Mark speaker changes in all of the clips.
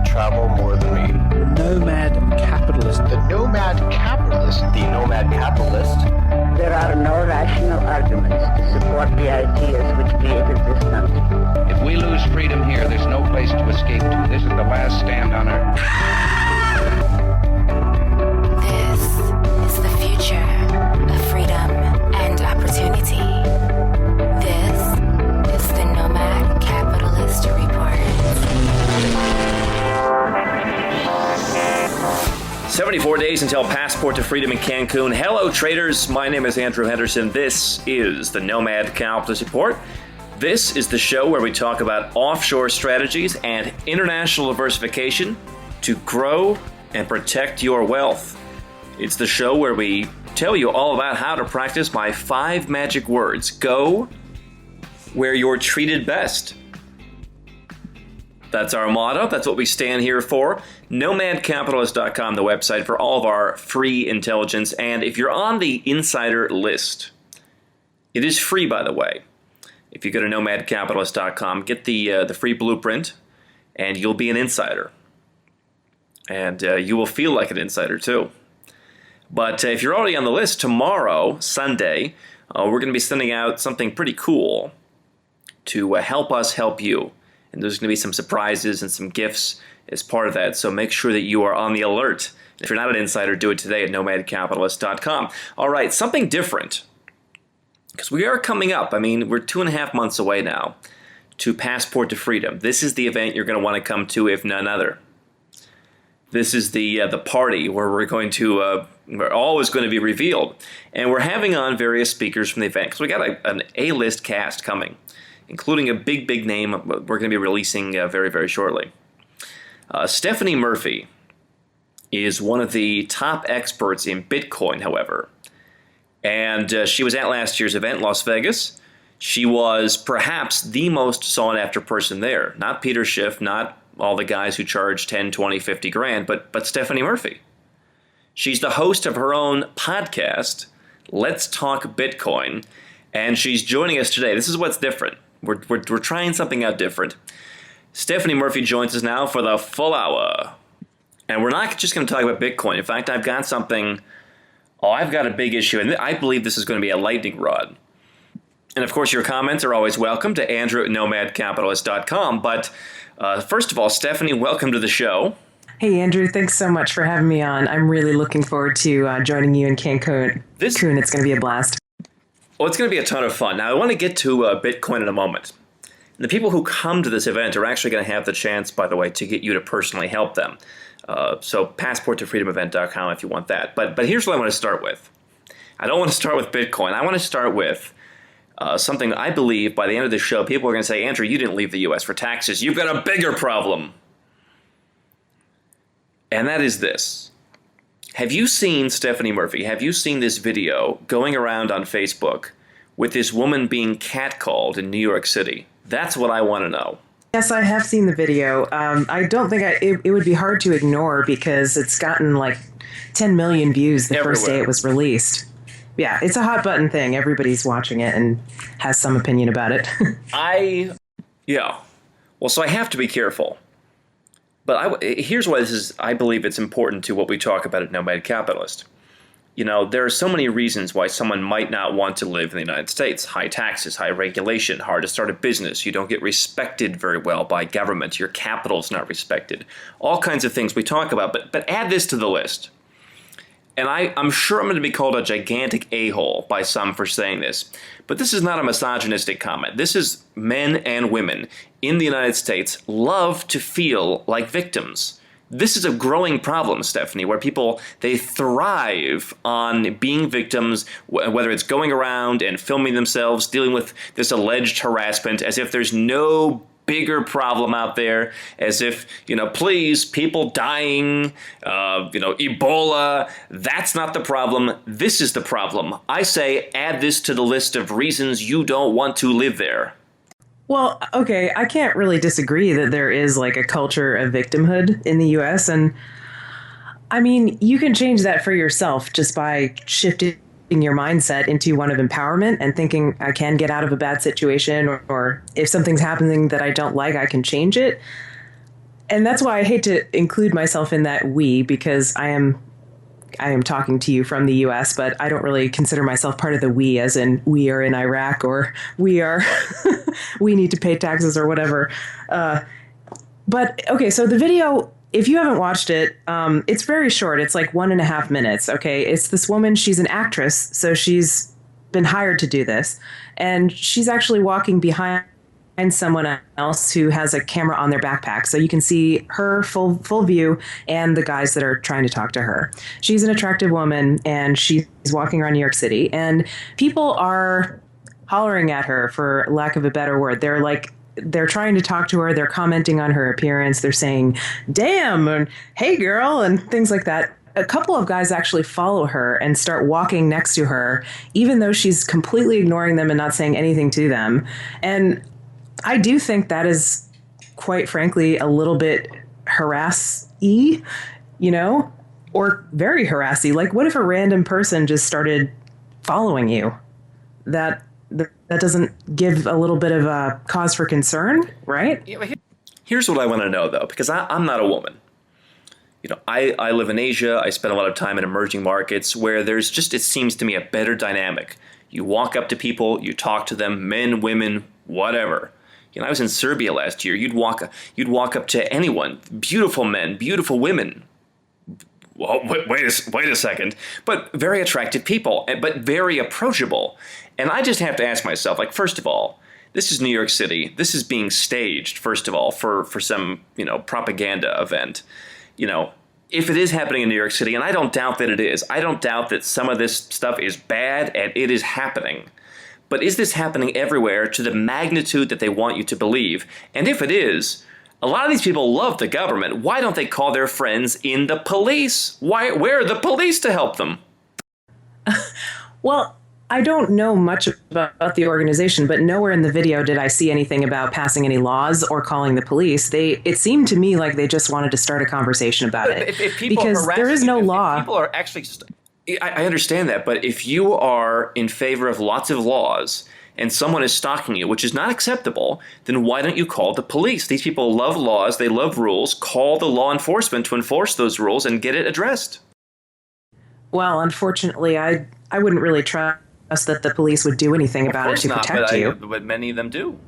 Speaker 1: travel more than me.
Speaker 2: Nomad capitalist.
Speaker 1: The nomad capitalist.
Speaker 3: The nomad capitalist.
Speaker 4: There are no rational arguments to support the ideas which created this country.
Speaker 5: If we lose freedom here, there's no place to escape to. This is the last stand on Earth.
Speaker 6: This is the future of freedom and opportunity. This is the Nomad Capitalist Report.
Speaker 7: 74 days until passport to freedom in Cancun. Hello, traders. My name is Andrew Henderson. This is the Nomad Capitalist Report. This is the show where we talk about offshore strategies and international diversification to grow and protect your wealth. It's the show where we tell you all about how to practice my 5 magic words. Go where you're treated best. That's our motto. That's what we stand here for. NomadCapitalist.com, the website for all of our free intelligence. And if you're on the insider list, it is free, by the way. If you go to NomadCapitalist.com, get the free blueprint, and you'll be an insider. And you will feel like an insider, too. But if you're already on the list, tomorrow, Sunday, we're going to be sending out something pretty cool to help us help you. And there's going to be some surprises and some gifts as part of that, so make sure that you are on the alert. If you're not an insider, do it today at nomadcapitalist.com. All right, something different, because we are coming up. I mean, we're 2.5 months away now to Passport to Freedom. This is the event you're going to want to come to, if none other. This is the party where we're all is going to be revealed. And we're having on various speakers from the event, because we got an A-list cast coming, including a big name we're going to be releasing very, very shortly. Stephanie Murphy is one of the top experts in Bitcoin, however. And she was at last year's event in Las Vegas. She was perhaps the most sought-after person there. Not Peter Schiff, not all the guys who charge 10, 20, 50 grand, but Stephanie Murphy. She's the host of her own podcast, Let's Talk Bitcoin, and she's joining us today. This is what's different. We're trying something out different. Stephanie Murphy joins us now for the full hour. And we're not just going to talk about Bitcoin. In fact, I've got a big issue, and I believe this is going to be a lightning rod. And of course, your comments are always welcome to Andrew at nomadcapitalist.com. But first of all, Stephanie, welcome to the show.
Speaker 8: Hey, Andrew, thanks so much for having me on. I'm really looking forward to joining you in Cancun. It's going to be a blast.
Speaker 7: Well, it's going to be a ton of fun. Now, I want to get to Bitcoin in a moment. The people who come to this event are actually going to have the chance, by the way, to get you to personally help them. So passporttofreedomevent.com if you want that. But here's what I want to start with. I don't want to start with Bitcoin. I want to start with something I believe by the end of the show, people are going to say, Andrew, you didn't leave the U.S. for taxes. You've got a bigger problem. And that is this. Have you seen, Stephanie Murphy, have you seen this video going around on Facebook with this woman being catcalled in New York City? That's what I want to know.
Speaker 8: Yes, I have seen the video. I don't think it would be hard to ignore because it's gotten like 10 million views the first day it was released. Yeah, it's a hot button thing. Everybody's watching it and has some opinion about it.
Speaker 7: Well, so I have to be careful. But here's why I believe it's important to what we talk about at Nomad Capitalist. You know, there are so many reasons why someone might not want to live in the United States. High taxes, high regulation, hard to start a business. You don't get respected very well by government. Your capital's not respected. All kinds of things we talk about. But add this to the list. And I'm sure I'm going to be called a gigantic a-hole by some for saying this. But this is not a misogynistic comment. This is men and women in the United States love to feel like victims. This is a growing problem, Stephanie, where people, they thrive on being victims, whether it's going around and filming themselves, dealing with this alleged harassment, as if there's no bigger problem out there, as if, please, people dying, Ebola, that's not the problem. This is the problem. I say add this to the list of reasons you don't want to live there.
Speaker 8: Well, okay, I can't really disagree that there is like a culture of victimhood in the U.S. And I mean, you can change that for yourself just by shifting your mindset into one of empowerment and thinking I can get out of a bad situation, or if something's happening that I don't like, I can change it. and that's why I hate to include myself in that we, because I am talking to you from the U.S., but I don't really consider myself part of the we, as in we are in Iraq or we are we need to pay taxes or whatever. But okay, so the video, if you haven't watched it, it's very short. It's like 1.5 minutes. Okay, it's this woman. She's an actress, so she's been hired to do this, and she's actually walking behind someone else who has a camera on their backpack, so you can see her full view and the guys that are trying to talk to her. She's an attractive woman, and she's walking around New York City, and people are hollering at her, for lack of a better word. They're trying to talk to her. They're commenting on her appearance. They're saying, damn, and hey, girl, and things like that. A couple of guys actually follow her and start walking next to her, even though she's completely ignoring them and not saying anything to them. And I do think that is, quite frankly, a little bit harass-y, or very harassy. Like, what if a random person just started following you? That doesn't give a little bit of a cause for concern, right?
Speaker 7: Here's what I want to know, though, because I'm not a woman. I live in Asia. I spend a lot of time in emerging markets where there's just, it seems to me, a better dynamic. You walk up to people, you talk to them, men, women, whatever. I was in Serbia last year. You'd walk up to anyone, beautiful men, beautiful women. Well, wait a second. But very attractive people, but very approachable. And I just have to ask myself, like, first of all, this is New York City. This is being staged, first of all, for some, propaganda event. If it is happening in New York City, and I don't doubt that it is, I don't doubt that some of this stuff is bad and it is happening. But is this happening everywhere to the magnitude that they want you to believe? And if it is, a lot of these people love the government. Why don't they call their friends in the police? Where are the police to help them?
Speaker 8: Well, I don't know much about the organization, but nowhere in the video did I see anything about passing any laws or calling the police. It seemed to me like they just wanted to start a conversation about it.
Speaker 7: If people
Speaker 8: because there is no law.
Speaker 7: If people are actually... I understand that, but if you are in favor of lots of laws and someone is stalking you, which is not acceptable, then why don't you call the police? These people love laws, they love rules. Call the law enforcement to enforce those rules and get it addressed.
Speaker 8: Well, unfortunately, I wouldn't really trust that the police would do anything about it to protect you.
Speaker 7: But many of them do.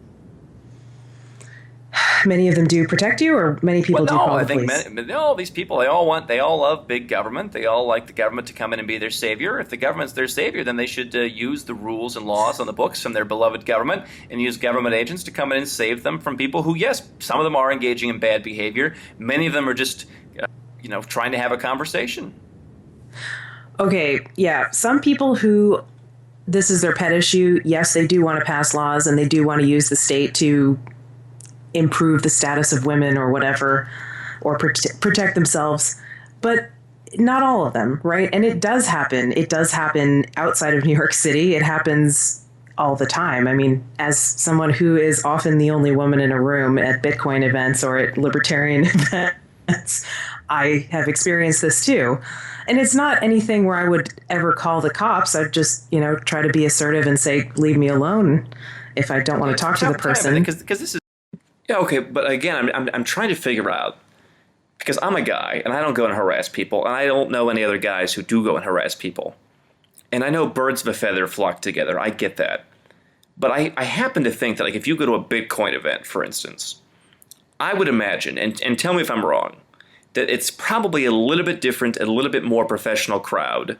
Speaker 8: Many of them do protect you, or many people do call the police?
Speaker 7: These people, they all love big government. They all like the government to come in and be their savior. If the government's their savior, then they should use the rules and laws on the books from their beloved government and use government agents to come in and save them from people who, yes, some of them are engaging in bad behavior. Many of them are just, trying to have a conversation.
Speaker 8: Okay, yeah. Some people who this is their pet issue, yes, they do want to pass laws and they do want to use the state to improve the status of women or whatever, or protect themselves, but not all of them, right? And it does happen. It does happen outside of New York City. It happens all the time. I mean, as someone who is often the only woman in a room at Bitcoin events or at libertarian events, I have experienced this too. And it's not anything where I would ever call the cops. I'd just, try to be assertive and say, leave me alone if I don't want to talk to the person.
Speaker 7: Because this is... Yeah, okay, but again, I'm trying to figure out, because I'm a guy, and I don't go and harass people, and I don't know any other guys who do go and harass people. And I know birds of a feather flock together, I get that. But I happen to think that, like, if you go to a Bitcoin event, for instance, I would imagine, and tell me if I'm wrong, that it's probably a little bit different, a little bit more professional crowd.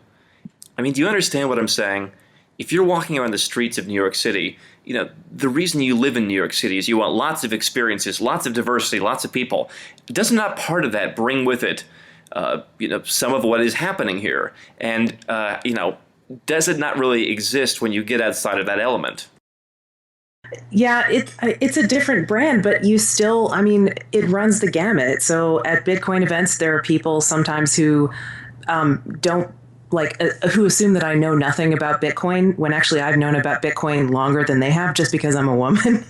Speaker 7: I mean, do you understand what I'm saying? If you're walking around the streets of New York City, the reason you live in New York City is you want lots of experiences, lots of diversity, lots of people. Does not part of that bring with it, some of what is happening here? And, does it not really exist when you get outside of that element?
Speaker 8: Yeah, it's a different brand, but you still, it runs the gamut. So at Bitcoin events, there are people sometimes who don't who assume that I know nothing about Bitcoin when actually I've known about Bitcoin longer than they have just because I'm a woman.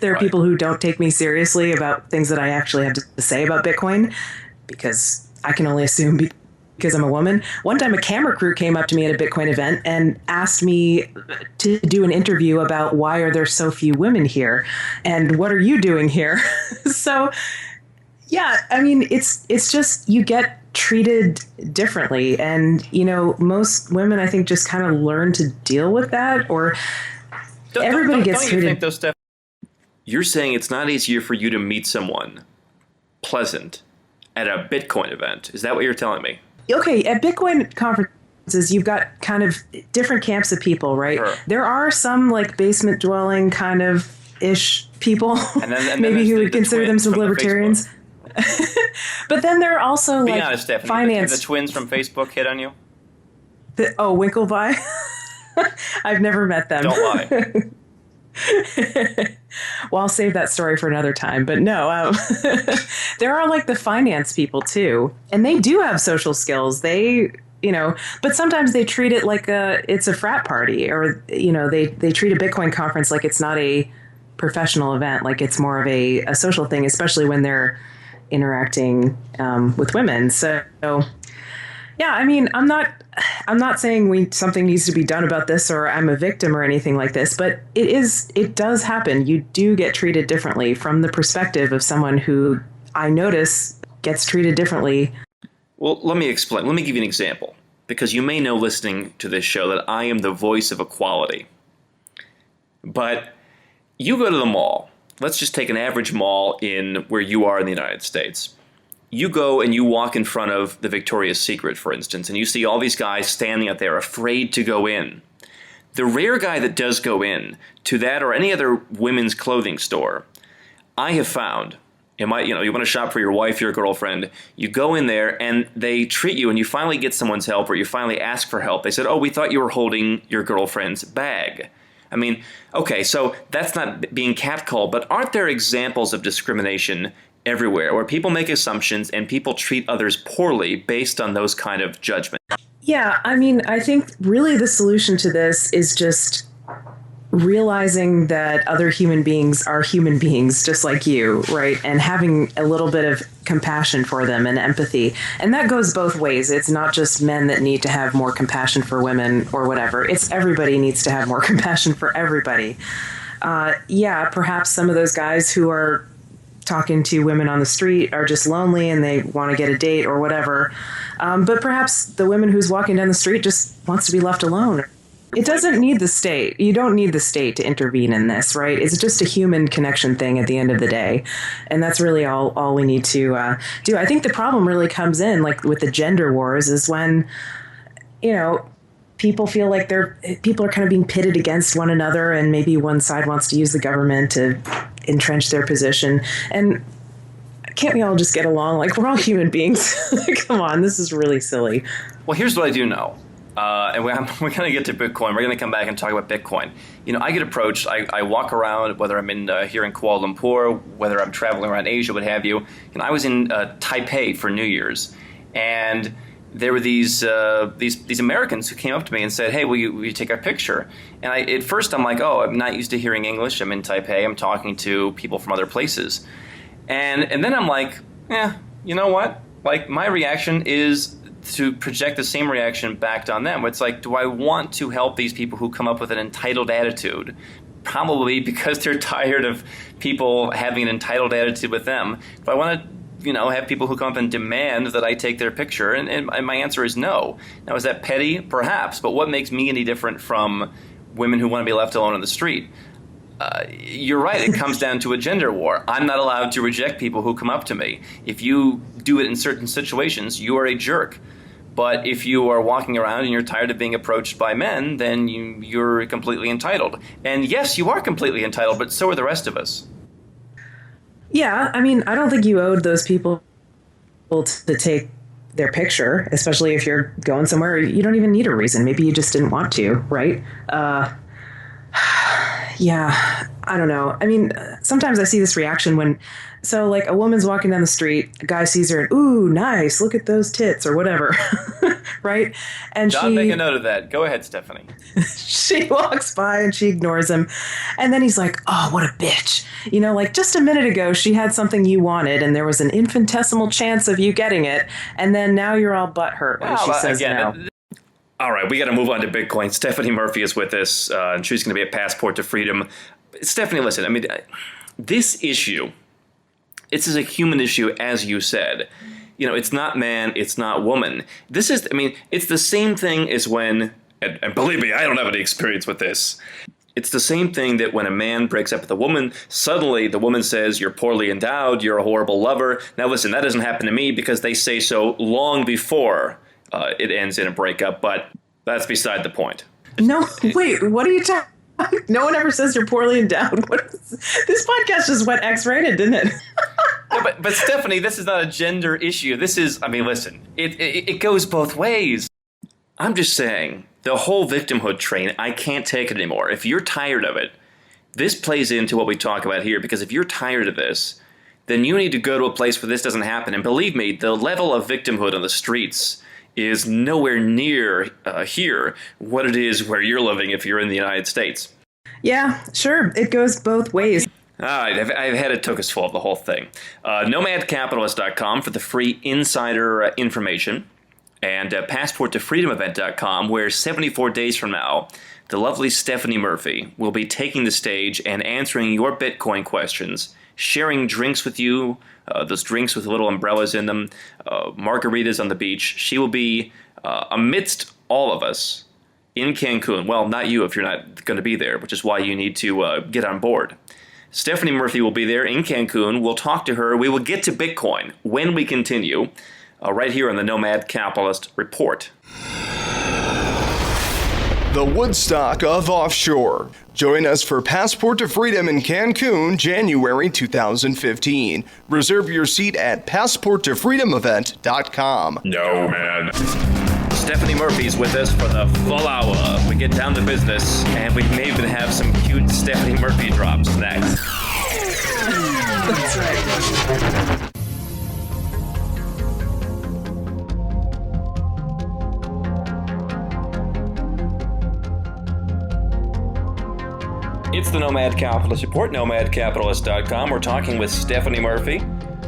Speaker 8: There are
Speaker 7: Right.
Speaker 8: people who don't take me seriously about things that I actually have to say about Bitcoin because I can only assume because I'm a woman. One time a camera crew came up to me at a Bitcoin event and asked me to do an interview about why are there so few women here and what are you doing here? So, Yeah, I mean, it's just you get treated differently, and most women, I think, just kind of learn to deal with that, or everybody gets treated.
Speaker 7: Don't you think, though, Steph? You're saying it's not easier for you to meet someone pleasant at a Bitcoin event. Is that what you're telling me?
Speaker 8: Okay, at Bitcoin conferences, you've got kind of different camps of people, right?
Speaker 7: Sure.
Speaker 8: There are some like basement dwelling kind of ish people,
Speaker 7: and then
Speaker 8: maybe who would
Speaker 7: the
Speaker 8: consider themselves libertarians. But then there are also
Speaker 7: Be
Speaker 8: like
Speaker 7: honest, Stephanie,
Speaker 8: finance.
Speaker 7: The twins from Facebook hit on you?
Speaker 8: Winklevoss? I've never met them.
Speaker 7: Don't lie.
Speaker 8: Well, I'll save that story for another time. But no, there are like the finance people too, and they do have social skills. They, but sometimes they treat it like it's a frat party, or they treat a Bitcoin conference like it's not a professional event, like it's more of a social thing, especially when they're interacting with women. So, yeah, I mean, I'm not saying something needs to be done about this, or I'm a victim or anything like this, but it does happen. You do get treated differently from the perspective of someone who I notice gets treated differently. Well,
Speaker 7: let me explain. Let me give you an example, because you may know, listening to this show, that I am the voice of equality. But you go to the mall. Let's just take an average mall in where you are in the United States. You go and you walk in front of the Victoria's Secret, for instance, and you see all these guys standing out there afraid to go in. The rare guy that does go in to that or any other women's clothing store, I have found, you want to shop for your wife, your girlfriend, you go in there and they treat you, and you finally get someone's help, or you finally ask for help. They said, "Oh, we thought you were holding your girlfriend's bag." I mean, okay, so that's not being catcalled, but aren't there examples of discrimination everywhere where people make assumptions and people treat others poorly based on those kind of judgments?
Speaker 8: Yeah, I mean, I think really the solution to this is just realizing that other human beings are human beings just like you, right? And having a little bit of compassion for them and empathy. And that goes both ways. It's not just men that need to have more compassion for women or whatever. It's everybody needs to have more compassion for everybody. Yeah, perhaps some of those guys who are talking to women on the street are just lonely and they want to get a date or whatever. But perhaps the woman who's walking down the street just wants to be left alone. It doesn't need the state. You don't need the state to intervene in this, right? It's just a human connection thing at the end of the day. And that's really all we need to do. I think the problem really comes in, like with the gender wars, is when, people feel like people are kind of being pitted against one another, and maybe one side wants to use the government to entrench their position. And can't we all just get along? Like, we're all human beings. Come on, this is really silly.
Speaker 7: Well, here's what I do know. And we're going to get to Bitcoin. We're going to come back and talk about Bitcoin. I get approached. I walk around, whether I'm here in Kuala Lumpur, whether I'm traveling around Asia, what have you. I was in Taipei for New Year's, and there were these Americans who came up to me and said, "Hey, will you take our picture?" And at first I'm like, "Oh, I'm not used to hearing English. I'm in Taipei. I'm talking to people from other places." And then I'm like, "Yeah, you know what? Like, my reaction is to project the same reaction back on them. It's like, do I want to help these people who come up with an entitled attitude? Probably because they're tired of people having an entitled attitude with them. Do I want to, have people who come up and demand that I take their picture?" And my answer is no. Now, is that petty? Perhaps. But what makes me any different from women who want to be left alone on the street? You're right. It comes down to a gender war. I'm not allowed to reject people who come up to me. If you do it in certain situations, you are a jerk. But if you are walking around and you're tired of being approached by men, then you're completely entitled. And yes, you are completely entitled, but so are the rest of us.
Speaker 8: Yeah, I mean, I don't think you owed those people to take their picture, especially if you're going somewhere. You don't even need a reason. Maybe you just didn't want to, right? Yeah, I don't know. I mean, sometimes I see this reaction when, like, a woman's walking down the street, a guy sees her and, "Ooh, nice, look at those tits," or whatever, right? And
Speaker 7: John, make a note of that. Go ahead, Stephanie.
Speaker 8: She walks by and she ignores him. And then he's like, "Oh, what a bitch. Like, just a minute ago, she had something you wanted and there was an infinitesimal chance of you getting it. And then now you're all butthurt when she says no."
Speaker 7: All right, we got to move on to Bitcoin. Stephanie Murphy is with us, and she's going to be a passport to freedom. Stephanie, listen, I mean, this issue This is a human issue, as you said. It's not man, it's not woman. It's the same thing as when, and believe me, I don't have any experience with this. It's the same thing that when a man breaks up with a woman, suddenly the woman says, you're poorly endowed, you're a horrible lover. Now listen, that doesn't happen to me because they say so long before it ends in a breakup, but that's beside the point.
Speaker 8: No, wait, what are you talking? No one ever says you're poorly endowed. This podcast just went X-rated, didn't it?
Speaker 7: No, but Stephanie, this is not a gender issue. This is, listen, it goes both ways. I'm just saying, the whole victimhood train, I can't take it anymore. If you're tired of it, this plays into what we talk about here, because if you're tired of this, then you need to go to a place where this doesn't happen. And believe me, the level of victimhood on the streets is nowhere near here what it is where you're living if you're in the United States.
Speaker 8: Yeah, sure. It goes both ways.
Speaker 7: All right, I've had it took us full of the whole thing. Nomadcapitalist.com for the free insider information, and passporttofreedomevent.com, where 74 days from now, the lovely Stephanie Murphy will be taking the stage and answering your Bitcoin questions, sharing drinks with you, those drinks with little umbrellas in them, margaritas on the beach. She will be amidst all of us in Cancun. Well, not you if you're not going to be there, which is why you need to get on board. Stephanie Murphy will be there in Cancun. We'll talk to her. We will get to Bitcoin when we continue, right here on the Nomad Capitalist Report.
Speaker 3: The Woodstock of Offshore. Join us for Passport to Freedom in Cancun, January 2015. Reserve your seat at passporttofreedomevent.com.
Speaker 7: No, man. Stephanie Murphy's with us for the full hour. We get down to business, and we may even have some cute Stephanie Murphy drops next.
Speaker 8: That's right.
Speaker 7: It's the Nomad Capitalist Report, nomadcapitalist.com. We're talking with Stephanie Murphy.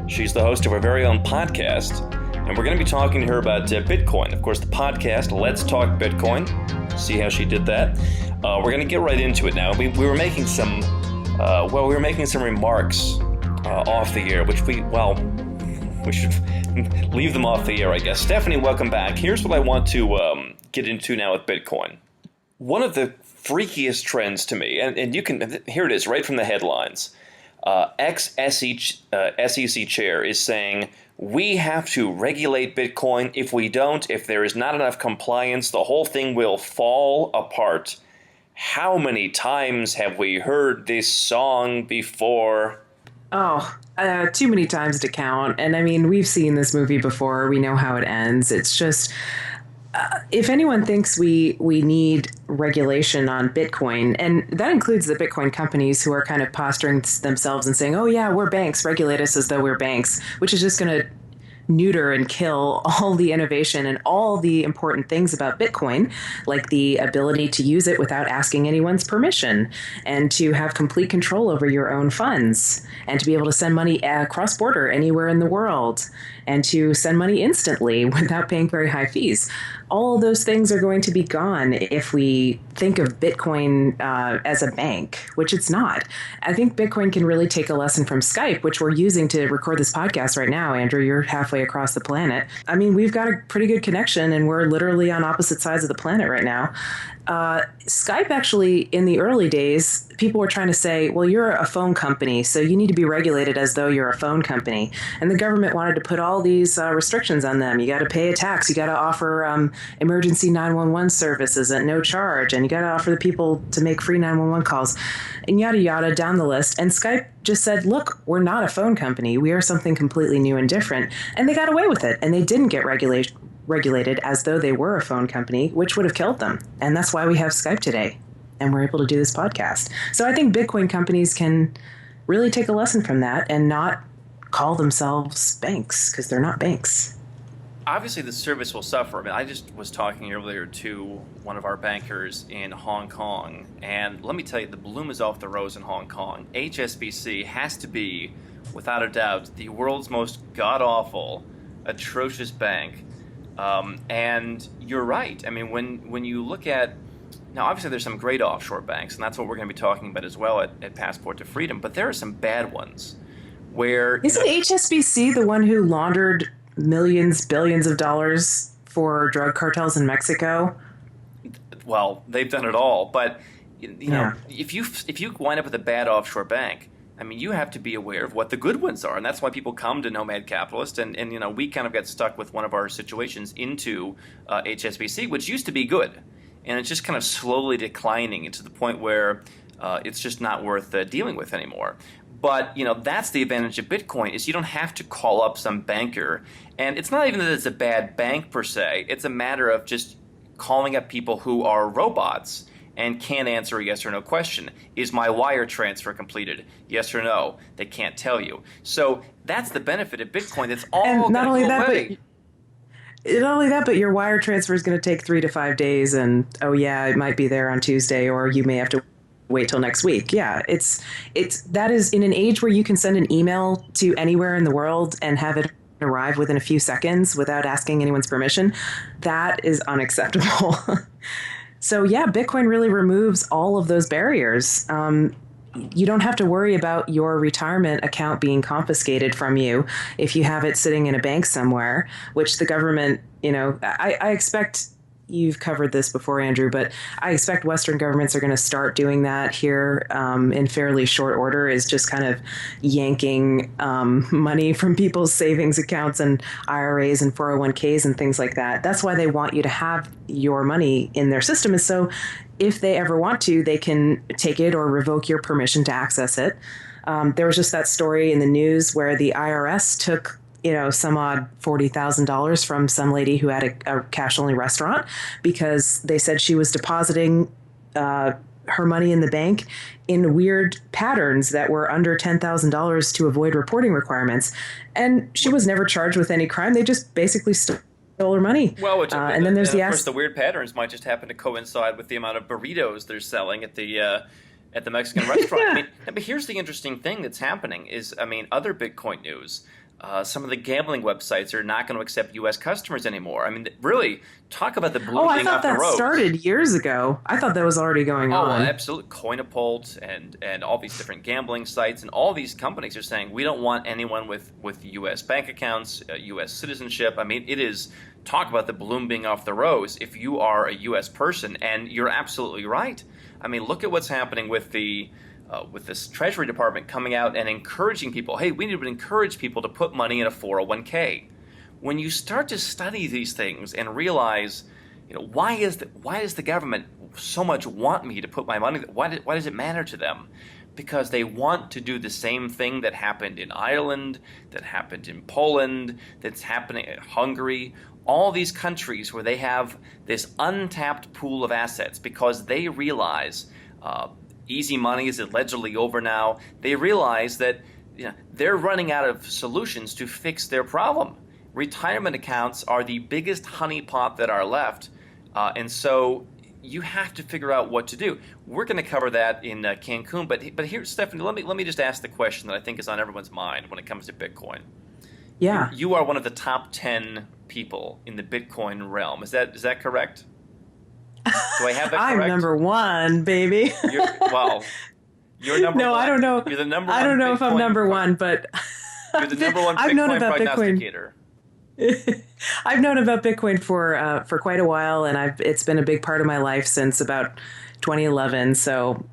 Speaker 7: She's the host of our very own podcast, and we're going to be talking to her about Bitcoin. Of course, the podcast, Let's Talk Bitcoin. See how she did that. We're going to get right into it now. We were making some, remarks off the air, which we should leave them off the air, I guess. Stephanie, welcome back. Here's what I want to get into now with Bitcoin. One of the freakiest trends to me, and you can, here it is, right from the headlines. Ex-SEC chair is saying, we have to regulate Bitcoin. If we don't, if there is not enough compliance, the whole thing will fall apart. How many times have we heard this song before?
Speaker 8: Oh, too many times to count. And we've seen this movie before. We know how it ends. It's just, if anyone thinks we need regulation on Bitcoin, and that includes the Bitcoin companies who are kind of posturing themselves and saying, oh yeah, we're banks, regulate us as though we're banks, which is just going to neuter and kill all the innovation and all the important things about Bitcoin, like the ability to use it without asking anyone's permission, and to have complete control over your own funds, and to be able to send money cross-border anywhere in the world, and to send money instantly without paying very high fees. All of those things are going to be gone if we think of Bitcoin as a bank, which it's not. I think Bitcoin can really take a lesson from Skype, which we're using to record this podcast right now. Andrew, you're halfway across the planet. We've got a pretty good connection, and we're literally on opposite sides of the planet right now. Skype actually, in the early days, people were trying to say, well, you're a phone company, so you need to be regulated as though you're a phone company. And the government wanted to put all these restrictions on them. You got to pay a tax. You got to offer emergency 911 services at no charge. And you got to offer the people to make free 911 calls, and yada, yada, down the list. And Skype just said, look, we're not a phone company. We are something completely new and different. And they got away with it. And they didn't get regulated as though they were a phone company, which would have killed them. And that's why we have Skype today, and we're able to do this podcast. So I think Bitcoin companies can really take a lesson from that and not call themselves banks, because they're not banks.
Speaker 7: Obviously, the service will suffer. I just was talking earlier to one of our bankers in Hong Kong, and let me tell you, the bloom is off the rose in Hong Kong. HSBC has to be, without a doubt, the world's most god-awful, atrocious bank. And you're right. When you look at, now obviously there's some great offshore banks, and that's what we're going to be talking about as well at Passport to Freedom, but there are some bad ones where
Speaker 8: Isn't HSBC the one who laundered millions, billions of dollars for drug cartels in Mexico?
Speaker 7: Well, they've done it all, but you know, if you wind up with a bad offshore bank, I mean, you have to be aware of what the good ones are, and that's why people come to Nomad Capitalist. And you know, we kind of got stuck with one of our situations into HSBC, which used to be good, and it's just kind of slowly declining to the point where it's just not worth dealing with anymore. But you know, that's the advantage of Bitcoin, is you don't have to call up some banker, and it's not even that it's a bad bank per se. It's a matter of just calling up people who are robots and can't answer a yes or no question. Is my wire transfer completed? Yes or no? They can't tell you. So that's the benefit of Bitcoin. It's all
Speaker 8: and not only that,
Speaker 7: away.
Speaker 8: but your wire transfer is going to take 3 to 5 days, and oh yeah, it might be there on Tuesday, or you may have to wait till next week. Yeah, that is in an age where you can send an email to anywhere in the world and have it arrive within a few seconds without asking anyone's permission. That is unacceptable. So yeah, Bitcoin really removes all of those barriers. You don't have to worry about your retirement account being confiscated from you if you have it sitting in a bank somewhere, which the government, you know, I expect you've covered this before, Andrew, but I expect Western governments are going to start doing that here in fairly short order, is just kind of yanking money from people's savings accounts and IRAs and 401ks and things like that. That's why they want you to have your money in their system, is so if they ever want to, they can take it or revoke your permission to access it. There was just that story in the news where the IRS took some odd $40,000 from some lady who had a cash-only restaurant because they said she was depositing her money in the bank in weird patterns that were under $10,000 to avoid reporting requirements. And she was never charged with any crime. They just basically stole her money.
Speaker 7: Well,
Speaker 8: and then there's
Speaker 7: of course, the weird patterns might just happen to coincide with the amount of burritos they're selling at the Mexican restaurant.
Speaker 8: Yeah.
Speaker 7: I mean, but here's the interesting thing that's happening is, other Bitcoin news. Some of the gambling websites are not going to accept U.S. customers anymore. I mean, really, talk about the blue
Speaker 8: I
Speaker 7: being
Speaker 8: thought
Speaker 7: off the
Speaker 8: that
Speaker 7: road.
Speaker 8: Started years ago. I thought that was already going on.
Speaker 7: Oh, absolutely. Coinapult and all these different gambling sites and all these companies are saying, we don't want anyone with U.S. bank accounts, U.S. citizenship. I mean, it is, talk about the balloon being off the rose if you are a U.S. person. And you're absolutely right. I mean, look at what's happening with with this Treasury Department coming out and encouraging people, hey, we need to encourage people to put money in a 401k. When you start to study these things and realize, why does the government so much want me to put my money? Why does it matter to them? Because they want to do the same thing that happened in Ireland, that happened in Poland, that's happening in Hungary, all these countries where they have this untapped pool of assets because they realize easy money is allegedly over now. They realize that they're running out of solutions to fix their problem. Retirement accounts are the biggest honeypot that are left, and so you have to figure out what to do. We're going to cover that in Cancun, but here, Stephanie, let me just ask the question that I think is on everyone's mind when it comes to Bitcoin.
Speaker 8: Yeah,
Speaker 7: you are one of the top 10 people in the Bitcoin realm. Is that correct? Do I have that correct?
Speaker 8: I'm number one, baby.
Speaker 7: You're number one.
Speaker 8: No, I don't know.
Speaker 7: You're the number one.
Speaker 8: I don't know if I'm number one, but
Speaker 7: you're the number one
Speaker 8: I've known about
Speaker 7: prognosticator.
Speaker 8: I've known about Bitcoin for quite a while, and it's been a big part of my life since about 2011. So,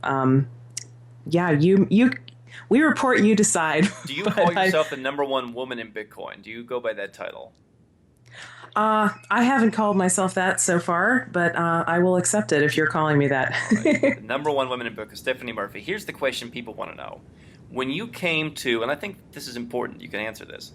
Speaker 8: we report, you decide.
Speaker 7: Do you call yourself the number one woman in Bitcoin? Do you go by that title?
Speaker 8: I haven't called myself that so far, but I will accept it if you're calling me that.
Speaker 7: Right. The number one woman in Bitcoin, Stephanie Murphy. Here's the question people want to know. When you came to, and I think this is important, you can answer this.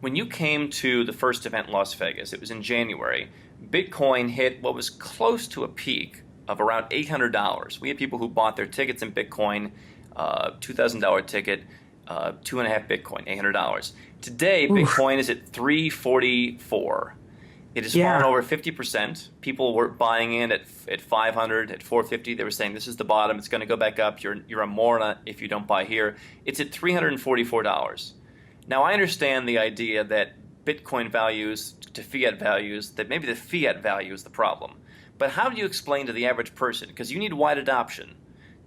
Speaker 7: When you came to the first event in Las Vegas, it was in January, Bitcoin hit what was close to a peak of around $800. We had people who bought their tickets in Bitcoin, $2,000 ticket, 2.5 Bitcoin, $800. Today, Bitcoin is at $344. It has fallen over 50%. People were buying in at 500, at 450. They were saying this is the bottom. It's going to go back up. You're a moron if you don't buy here. It's at $344. Now, I understand the idea that Bitcoin values to fiat values, that maybe the fiat value is the problem. But how do you explain to the average person, because you need wide adoption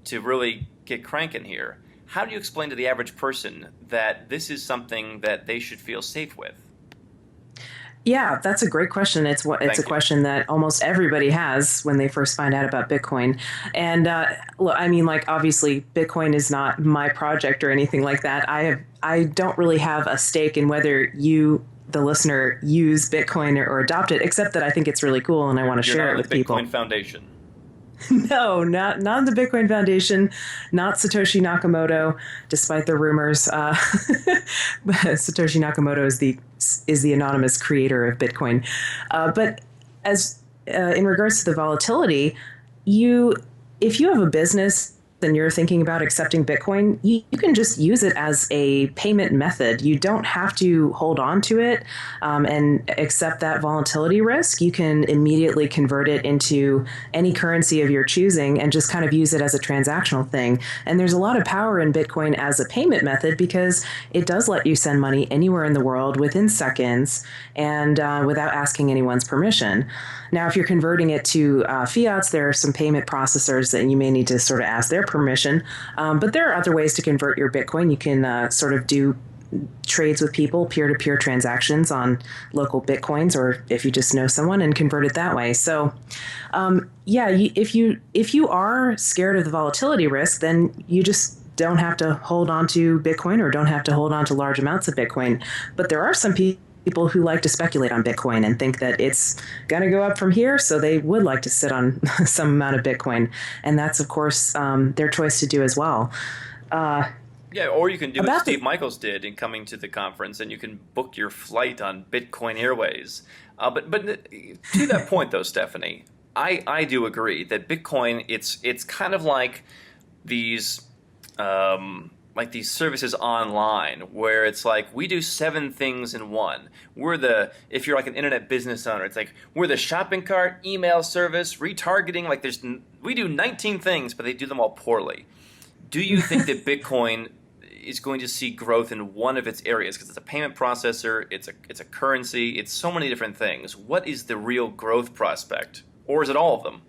Speaker 7: to really get cranking here, How do you explain to the average person that this is something that they should feel safe with?
Speaker 8: Yeah, that's a great question. It's a question that almost everybody has when they first find out about Bitcoin. And look, I mean, like, obviously, Bitcoin is not my project or anything like that. I don't really have a stake in whether you, the listener, use Bitcoin or adopt it, except that I think it's really cool and I want to share it with people.
Speaker 7: You're not the Bitcoin Foundation.
Speaker 8: No, not the Bitcoin Foundation, not Satoshi Nakamoto, despite the rumors. Satoshi Nakamoto is the anonymous creator of Bitcoin. But as in regards to the volatility, if you have a business and you're thinking about accepting Bitcoin, you can just use it as a payment method. You don't have to hold on to it and accept that volatility risk. You can immediately convert it into any currency of your choosing and just kind of use it as a transactional thing. And there's a lot of power in Bitcoin as a payment method because it does let you send money anywhere in the world within seconds and without asking anyone's permission. Now, if you're converting it to fiats, there are some payment processors that you may need to sort of ask their permission. But there are other ways to convert your Bitcoin. You can sort of do trades with people, peer-to-peer transactions on local Bitcoins, or if you just know someone, and convert it that way. So, if you are scared of the volatility risk, then you just don't have to hold on to Bitcoin or don't have to hold on to large amounts of Bitcoin. But there are some people who like to speculate on Bitcoin and think that it's going to go up from here, so they would like to sit on some amount of Bitcoin. And that's, of course, their choice to do as well.
Speaker 7: Or you can do what Steve Michaels did in coming to the conference, and you can book your flight on Bitcoin Airways. But to that point, though, Stephanie, I do agree that Bitcoin, it's kind of like these services online where it's like we do 7 things in one. If you're like an internet business owner, it's like we're the shopping cart, email service, retargeting. Like we do 19 things, but they do them all poorly. Do you think that Bitcoin is going to see growth in one of its areas because it's a payment processor, it's a currency, it's so many different things? What is the real growth prospect, or is it all of them?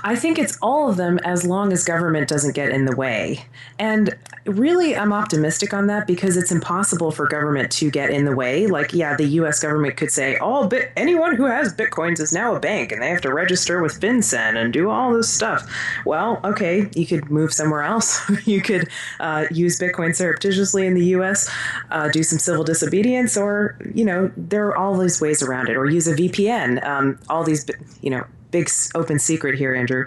Speaker 8: I think it's all of them as long as government doesn't get in the way. And really, I'm optimistic on that because it's impossible for government to get in the way. Like, yeah, the U.S. government could say, anyone who has Bitcoins is now a bank and they have to register with FinCEN and do all this stuff. Well, okay, you could move somewhere else. You could use Bitcoin surreptitiously in the U.S., do some civil disobedience, or, there are all these ways around it, or use a VPN. All these, big open secret here, Andrew.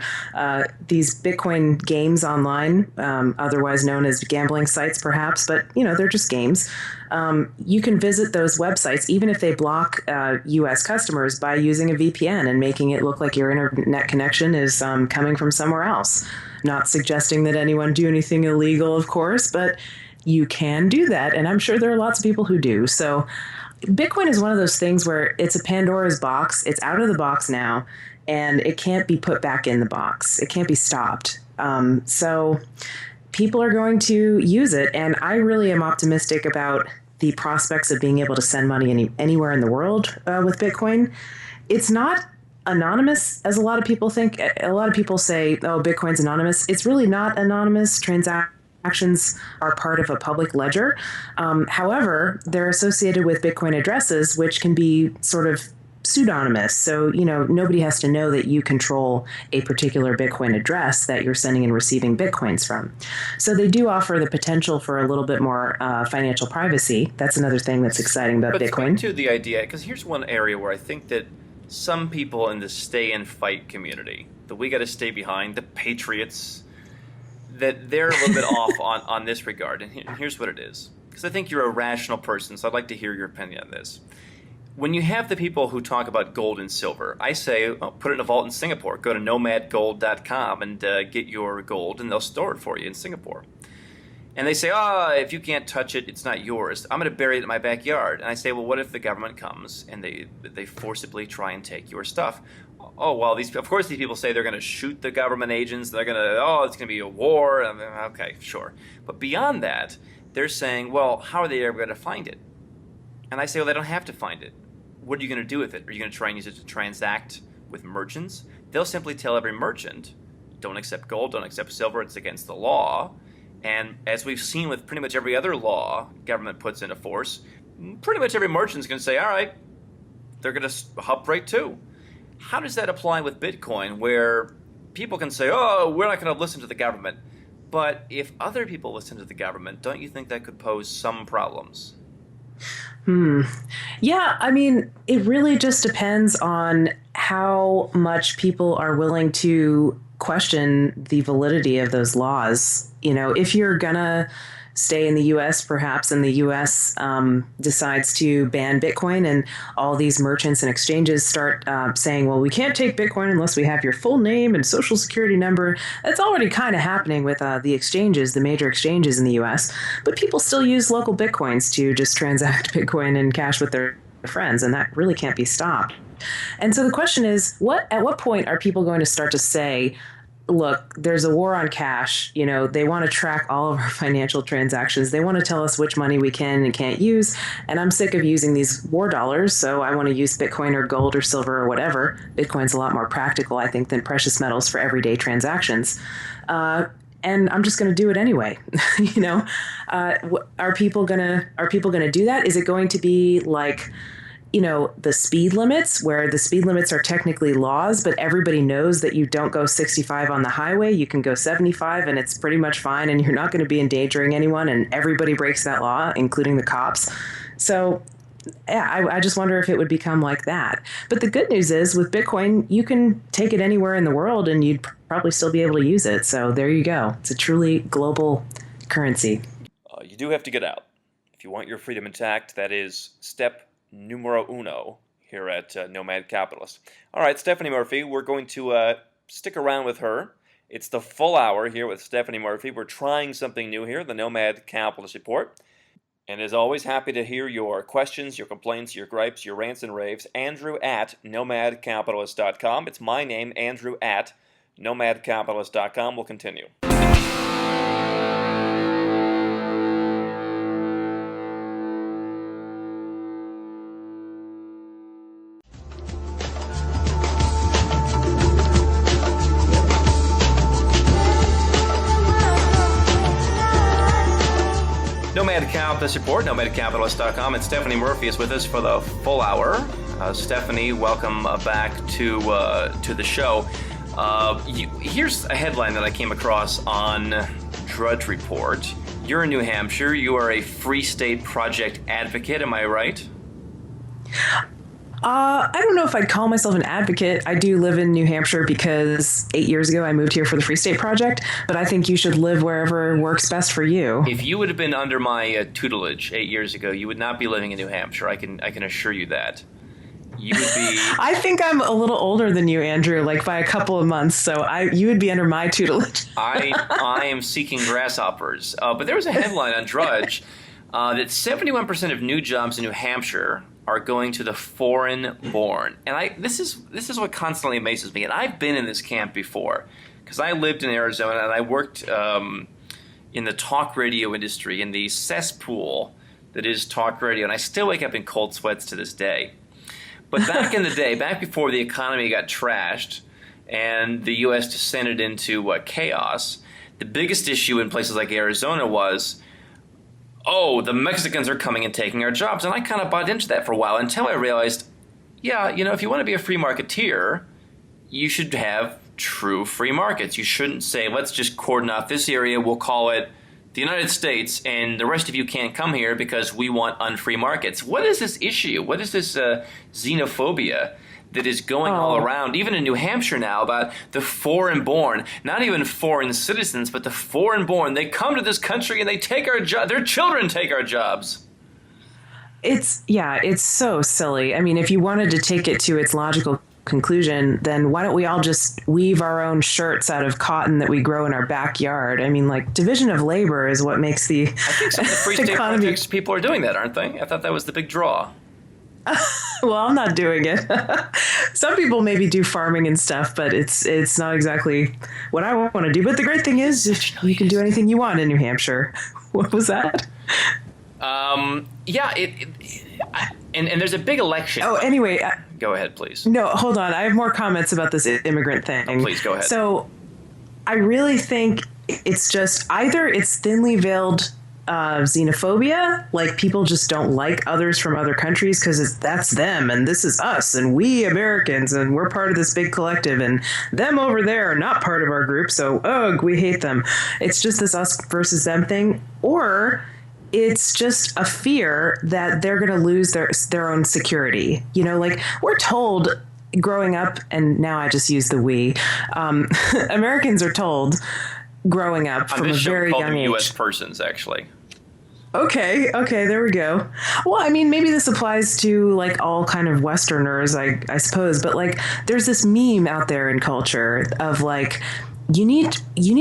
Speaker 8: These Bitcoin games online, otherwise known as gambling sites, perhaps, but they're just games. You can visit those websites even if they block U.S. customers by using a VPN and making it look like your internet connection is coming from somewhere else. Not suggesting that anyone do anything illegal, of course, but you can do that, and I'm sure there are lots of people who do. So Bitcoin is one of those things where it's a Pandora's box. It's out of the box now, and it can't be put back in the box. It can't be stopped. So people are going to use it, and I really am optimistic about the prospects of being able to send money anywhere in the world with Bitcoin. It's not anonymous, as a lot of people think. A lot of people say, Bitcoin's anonymous. It's really not anonymous. Transactions are part of a public ledger. However, they're associated with Bitcoin addresses, which can be sort of pseudonymous. So, nobody has to know that you control a particular Bitcoin address that you're sending and receiving Bitcoins from. So they do offer the potential for a little bit more financial privacy. That's another thing that's exciting about Bitcoin.
Speaker 7: But to the idea, because here's one area where I think that some people in the stay and fight community, the we got to stay behind, the patriots, that they're a little bit off on this regard. And here's what it is. Because I think you're a rational person, so I'd like to hear your opinion on this. When you have the people who talk about gold and silver, I say, put it in a vault in Singapore. Go to nomadgold.com and get your gold, and they'll store it for you in Singapore. And they say, if you can't touch it, it's not yours. I'm going to bury it in my backyard. And I say, well, what if the government comes and they forcibly try and take your stuff? Of course these people say they're going to shoot the government agents. They're going to, it's going to be a war. Okay, sure. But beyond that, they're saying, well, how are they ever going to find it? And I say, well, they don't have to find it. What are you going to do with it? Are you going to try and use it to transact with merchants? They'll simply tell every merchant, don't accept gold, don't accept silver, it's against the law. And as we've seen with pretty much every other law government puts into force, pretty much every merchant's going to say, all right, they're going to hop right too. How does that apply with Bitcoin, where people can say, oh, we're not going to listen to the government? But if other people listen to the government, don't you think that could pose some problems?
Speaker 8: Yeah, I mean, it really just depends on how much people are willing to question the validity of those laws. You know, if you're gonna stay in the U.S., perhaps, and the U.S. Decides to ban Bitcoin, and all these merchants and exchanges start saying, well, we can't take Bitcoin unless we have your full name and social security number. That's already kind of happening with the exchanges, the major exchanges in the U.S., but people still use local Bitcoins to just transact Bitcoin and cash with their friends, and that really can't be stopped. And so the question is, at what point are people going to start to say, look, there's a war on cash. You know, they want to track all of our financial transactions. They want to tell us which money we can and can't use. And I'm sick of using these war dollars, so I want to use Bitcoin or gold or silver or whatever. Bitcoin's a lot more practical, I think, than precious metals for everyday transactions. And I'm just going to do it anyway. You know, are people gonna do that? Is it going to be like, you know, the speed limits, where the speed limits are technically laws, but everybody knows that you don't go 65 on the highway, you can go 75 and it's pretty much fine and you're not going to be endangering anyone, and everybody breaks that law, including the cops. So yeah, I just wonder if it would become like that. But the good news is with Bitcoin, you can take it anywhere in the world and you'd probably still be able to use it. So there you go. It's a truly global currency.
Speaker 7: You do have to get out. If you want your freedom intact, that is step numero uno here at Nomad Capitalist. All right, Stephanie Murphy, we're going to stick around with her. It's the full hour here with Stephanie Murphy. We're trying something new here, the Nomad Capitalist Report. And as always, happy to hear your questions, your complaints, your gripes, your rants and raves. Andrew at nomadcapitalist.com. It's my name, Andrew at nomadcapitalist.com. We'll continue. Nomad Capitalist Report, nomadcapitalist.com, and Stephanie Murphy is with us for the full hour. Stephanie, welcome back to the show. Here's a headline that I came across on Drudge Report. You're in New Hampshire. You are a Free State Project advocate, am I right?
Speaker 8: I don't know if I'd call myself an advocate. I do live in New Hampshire because 8 years ago I moved here for the Free State Project, but I think you should live wherever works best for you.
Speaker 7: If you would have been under my tutelage 8 years ago, you would not be living in New Hampshire. I can assure you that. You would be.
Speaker 8: I think I'm a little older than you, Andrew, like by a couple of months, so you would be under my tutelage.
Speaker 7: I am seeking grasshoppers. But there was a headline on Drudge that 71% of new jobs in New Hampshire are going to the foreign-born. And this is what constantly amazes me. And I've been in this camp before because I lived in Arizona and I worked in the talk radio industry, in the cesspool that is talk radio. And I still wake up in cold sweats to this day. But back in the day, back before the economy got trashed and the U.S. descended into chaos, the biggest issue in places like Arizona was, oh, the Mexicans are coming and taking our jobs. And I kind of bought into that for a while until I realized, yeah, you know, if you want to be a free marketeer, you should have true free markets. You shouldn't say, let's just cordon off this area, we'll call it the United States, and the rest of you can't come here because we want unfree markets. What is this issue? What is this xenophobia that is going all around, even in New Hampshire now, about the foreign-born, not even foreign citizens, but the foreign-born? They come to this country and they take our jobs. Their children take our jobs.
Speaker 8: It's so silly. I mean, if you wanted to take it to its logical conclusion, then why don't we all just weave our own shirts out of cotton that we grow in our backyard? I mean, like, division of labor is what makes the
Speaker 7: I think some of the Free State Projects people are doing that, aren't they? I thought that was the big draw.
Speaker 8: Well, I'm not doing it. Some people maybe do farming and stuff, but it's not exactly what I want to do. But the great thing is you can do anything you want in New Hampshire. What was that?
Speaker 7: Yeah, and there's a big election.
Speaker 8: Oh, anyway.
Speaker 7: Go ahead, please.
Speaker 8: No, hold on. I have more comments about this immigrant thing.
Speaker 7: Oh, please, go ahead.
Speaker 8: So I really think it's just either it's thinly veiled xenophobia, like people just don't like others from other countries because that's them and this is us and we Americans and we're part of this big collective and them over there are not part of our group, so ugh, we hate them. It's just this us versus them thing, or it's just a fear that they're going to lose their own security. You know, like we're told growing up, and now I just use the we, Americans are told growing up from a very young age.
Speaker 7: U.S. persons, actually.
Speaker 8: Okay, there we go. Well, I mean, maybe this applies to like all kind of Westerners, I suppose, but like there's this meme out there in culture of like, you need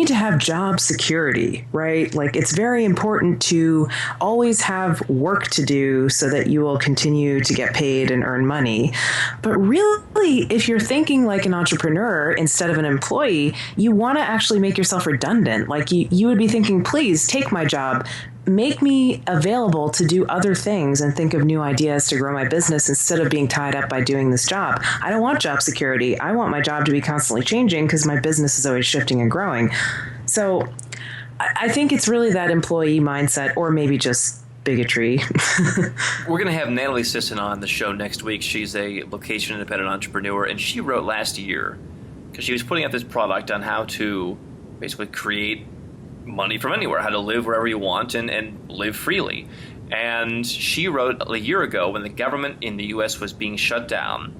Speaker 8: to have job security, right? Like it's very important to always have work to do so that you will continue to get paid and earn money. But really, if you're thinking like an entrepreneur instead of an employee, you want to actually make yourself redundant. Like you would be thinking, please take my job, make me available to do other things and think of new ideas to grow my business instead of being tied up by doing this job. I don't want job security. I want my job to be constantly changing because my business is always shifting and growing. So I think it's really that employee mindset, or maybe just bigotry.
Speaker 7: We're going to have Natalie Sisson on the show next week. She's a location independent entrepreneur, and she wrote last year because she was putting out this product on how to basically create money from anywhere, how to live wherever you want and live freely. And she wrote a year ago when the government in the U.S. was being shut down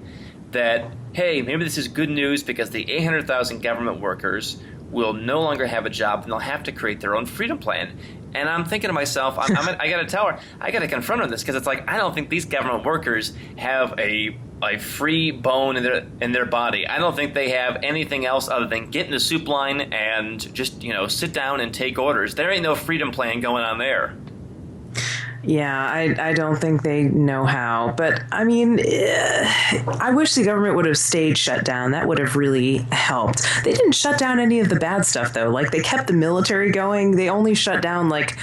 Speaker 7: that, hey, maybe this is good news because the 800,000 government workers will no longer have a job and they'll have to create their own freedom plan. And I'm thinking to myself, I got to tell her, I got to confront her on this because it's like, I don't think these government workers have a free bone in their body. I don't think they have anything else other than get in the soup line and just, sit down and take orders. There ain't no freedom plan going on there.
Speaker 8: Yeah, I don't think they know how. But, I mean, I wish the government would have stayed shut down. That would have really helped. They didn't shut down any of the bad stuff, though. Like, they kept the military going. They only shut down, like,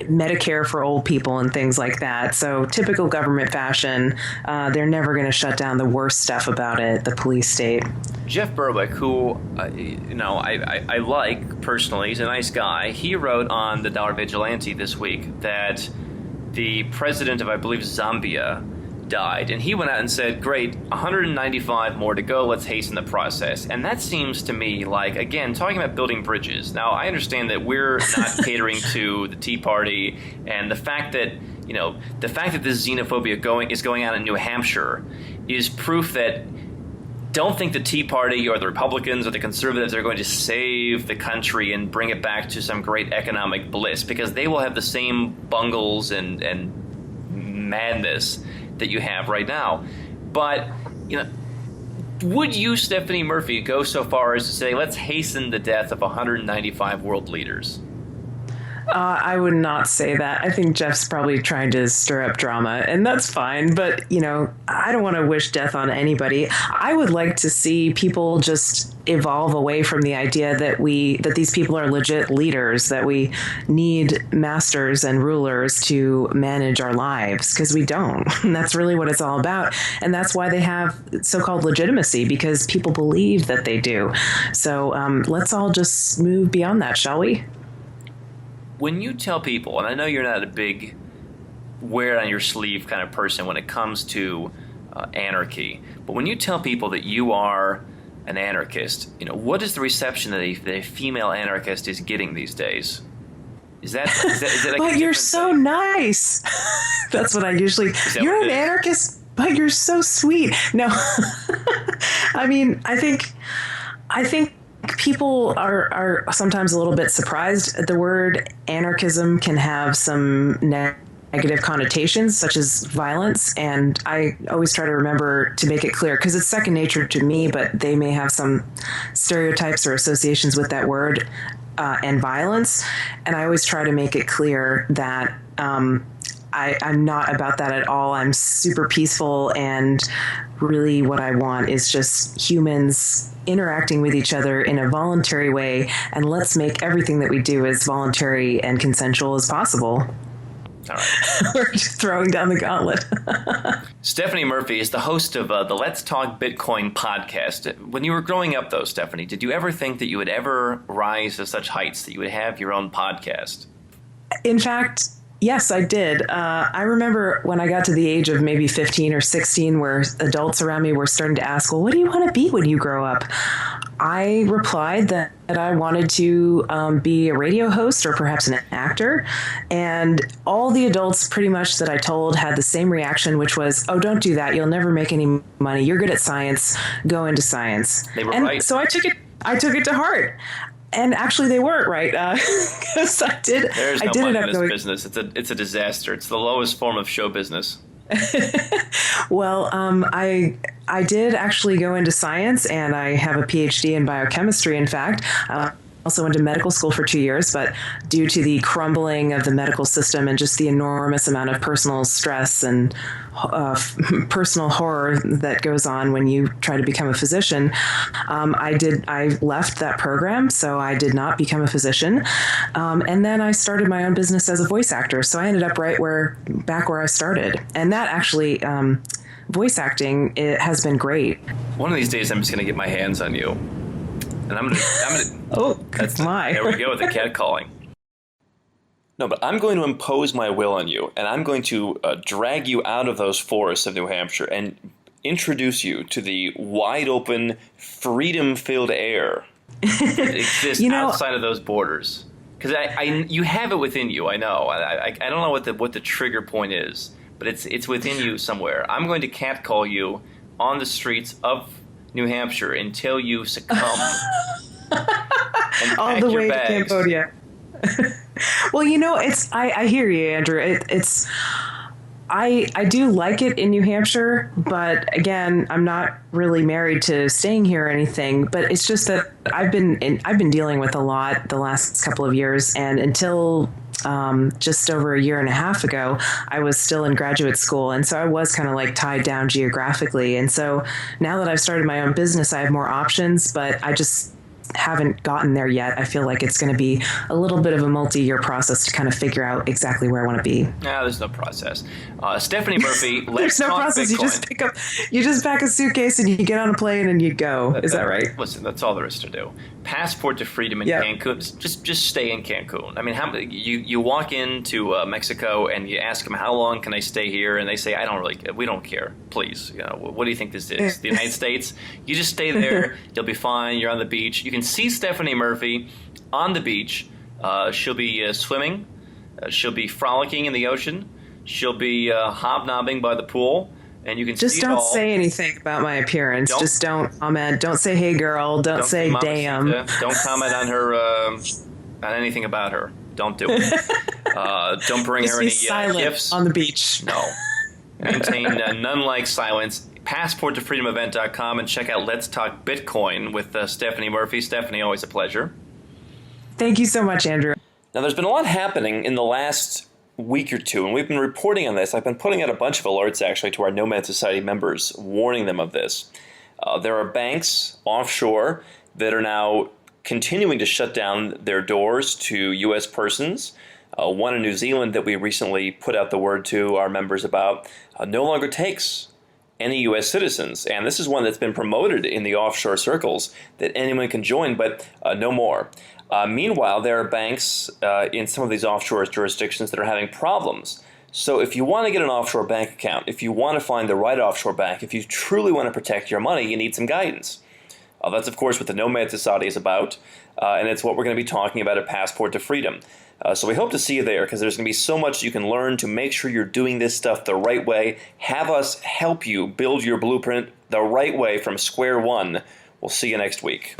Speaker 8: Medicare for old people and things like that. So typical government fashion, they're never going to shut down the worst stuff about it, the police state.
Speaker 7: Jeff Berwick, who, I like personally, he's a nice guy. He wrote on the Dollar Vigilante this week that the president of, I believe, Zambia died. And he went out and said, great, 195 more to go, let's hasten the process. And that seems to me like, again, talking about building bridges. Now, I understand that we're not catering to the Tea Party, and the fact that, this xenophobia is going on in New Hampshire is proof that don't think the Tea Party or the Republicans or the conservatives are going to save the country and bring it back to some great economic bliss, because they will have the same bungles and madness that you have right now. But, would you, Stephanie Murphy, go so far as to say, let's hasten the death of 195 world leaders?
Speaker 8: I would not say that. I think Jeff's probably trying to stir up drama, and that's fine. But, I don't want to wish death on anybody. I would like to see people just evolve away from the idea that these people are legit leaders, that we need masters and rulers to manage our lives, because we don't. And that's really what it's all about. And that's why they have so-called legitimacy, because people believe that they do. So let's all just move beyond that, shall we?
Speaker 7: When you tell people, and I know you're not a big wear it on your sleeve kind of person when it comes to anarchy, but when you tell people that you are an anarchist, what is the reception that a female anarchist is getting these days? Is that like
Speaker 8: but you're so
Speaker 7: thing?
Speaker 8: Nice. That's what I usually. You're an anarchist, but you're so sweet. No, I mean, I think people are sometimes a little bit surprised. The word anarchism can have some negative connotations, such as violence, and I always try to remember to make it clear, because it's second nature to me, but they may have some stereotypes or associations with that word and violence, and I always try to make it clear that I'm not about that at all. I'm super peaceful, and really what I want is just humans interacting with each other in a voluntary way, and let's make everything that we do as voluntary and consensual as possible.
Speaker 7: All right.
Speaker 8: We're just throwing down the gauntlet.
Speaker 7: Stephanie Murphy is the host of the Let's Talk Bitcoin podcast. When you were growing up, though, Stephanie, did you ever think that you would ever rise to such heights that you would have your own podcast?
Speaker 8: In fact, yes, I did. I remember when I got to the age of maybe 15 or 16 where adults around me were starting to ask, well, what do you want to be when you grow up? I replied that I wanted to be a radio host or perhaps an actor. And all the adults pretty much that I told had the same reaction, which was, oh, don't do that. You'll never make any money. You're good at science. Go into science.
Speaker 7: They were
Speaker 8: and
Speaker 7: right.
Speaker 8: So I took it to heart. And actually, they weren't right, because I did.
Speaker 7: There's
Speaker 8: I
Speaker 7: no
Speaker 8: did
Speaker 7: money
Speaker 8: end
Speaker 7: in
Speaker 8: up
Speaker 7: this
Speaker 8: going.
Speaker 7: business. It's a disaster. It's the lowest form of show business.
Speaker 8: Well, I did actually go into science, and I have a PhD in biochemistry. In fact, also went to medical school for 2 years, but due to the crumbling of the medical system and just the enormous amount of personal stress and personal horror that goes on when you try to become a physician, I left that program, so I did not become a physician. And then I started my own business as a voice actor. So I ended up back where I started. And that actually, voice acting, it has been great.
Speaker 7: One of these days, I'm just going to get my hands on you. And I'm gonna
Speaker 8: oh, that's my.
Speaker 7: There we go with the catcalling. No, but I'm going to impose my will on you, and I'm going to drag you out of those forests of New Hampshire and introduce you to the wide open, freedom-filled air that exists outside of those borders. Because you have it within you. I know. I don't know what the trigger point is, but it's within you somewhere. I'm going to catcall you on the streets of New Hampshire until you succumb and
Speaker 8: all the way to Cambodia. Well, I hear you, Andrew. I do like it in New Hampshire, but again, I'm not really married to staying here or anything. But it's just that I've been dealing with a lot the last couple of years, and until just over a year and a half ago, I was still in graduate school. And so I was kind of like tied down geographically. And so now that I've started my own business, I have more options, but I just haven't gotten there yet. I feel like it's going to be a little bit of a multi-year process to kind of figure out exactly where I want to be.
Speaker 7: No, there's no process. Stephanie Murphy,
Speaker 8: Let's Talk process.
Speaker 7: Bitcoin.
Speaker 8: You just pack a suitcase and you get on a plane and you go. Is that right?
Speaker 7: Listen, that's all there is to do. Passport to freedom in Cancun. Just stay in Cancun. I mean, you walk into Mexico and you ask them, how long can I stay here? And they say, we don't care. Please, what do you think this is? The United States? You just stay there. You'll be fine. You're on the beach. You can see Stephanie Murphy on the beach. She'll be swimming. She'll be frolicking in the ocean. She'll be hobnobbing by the pool. And you can
Speaker 8: just
Speaker 7: see
Speaker 8: don't
Speaker 7: it all.
Speaker 8: say anything about my appearance. Just don't comment. Don't say, "Hey, girl." Don't say, "Damn."
Speaker 7: Don't comment on her, on anything about her. Don't do it. Don't bring her any gifts
Speaker 8: on the beach.
Speaker 7: No. Maintain none-like silence. Passport to freedomevent.com and check out Let's Talk Bitcoin with Stephanie Murphy. Stephanie, always a pleasure.
Speaker 8: Thank you so much, Andrew.
Speaker 7: Now, there's been a lot happening in the last week or two, and we've been reporting on this. I've been putting out a bunch of alerts, actually, to our Nomad Society members, warning them of this. There are banks offshore that are now continuing to shut down their doors to U.S. persons. One in New Zealand that we recently put out the word to our members about no longer takes any U.S. citizens. And this is one that's been promoted in the offshore circles that anyone can join, but no more. Meanwhile, there are banks in some of these offshore jurisdictions that are having problems. So if you want to get an offshore bank account, if you want to find the right offshore bank, if you truly want to protect your money, you need some guidance. That's, of course, what the Nomad Society is about, and it's what we're going to be talking about at Passport to Freedom. So we hope to see you there, because there's going to be so much you can learn to make sure you're doing this stuff the right way. Have us help you build your blueprint the right way from square one. We'll see you next week.